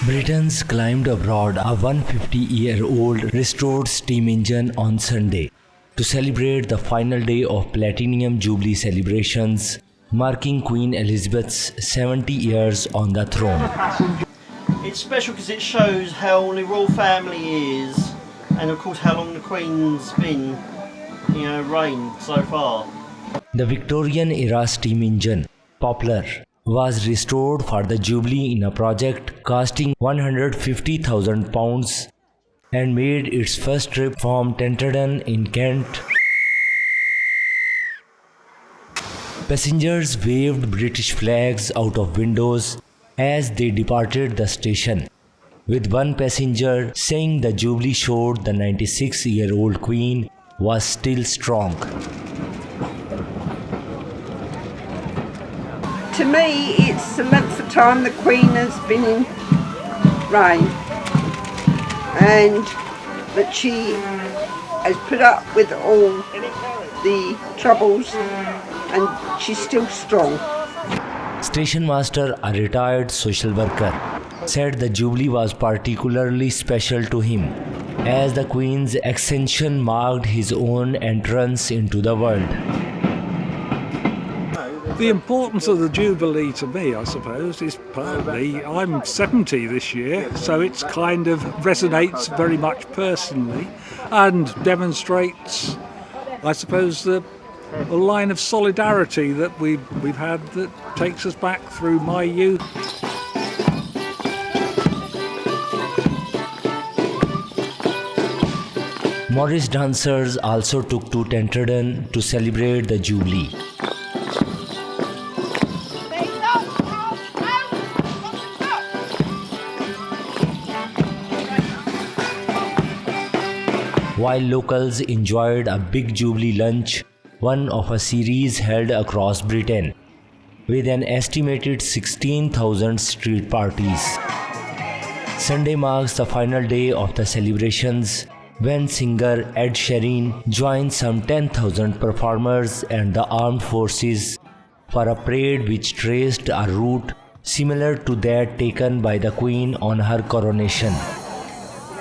Britons climbed aboard a 150-year-old restored steam engine on Sunday to celebrate the final day of Platinum Jubilee celebrations, marking Queen Elizabeth's 70 years on the throne. It's special because it shows how long the royal family is, and of course how long the Queen's been, reigned so far. The Victorian-era steam engine, Poplar, was restored for the Jubilee in a project costing £150,000 and made its first trip from Tenterden in Kent. Passengers waved British flags out of windows as they departed the station, with one passenger saying the Jubilee showed the 96-year-old Queen was still strong. To me, it's the length of time the Queen has been in reign, and that she has put up with all the troubles, and she's still strong. Stationmaster, a retired social worker, said the Jubilee was particularly special to him, as the Queen's ascension marked his own entrance into the world. The importance of the Jubilee to me, I suppose, is partly I'm 70 this year, so it's kind of resonates very much personally and demonstrates, I suppose, a line of solidarity that we've had that takes us back through my youth. Morris dancers also took to Tenterden to celebrate the Jubilee. While locals enjoyed a big Jubilee lunch, one of a series held across Britain, with an estimated 16,000 street parties. Sunday marks the final day of the celebrations, when singer Ed Sheeran joined some 10,000 performers and the armed forces for a parade which traced a route similar to that taken by the Queen on her coronation.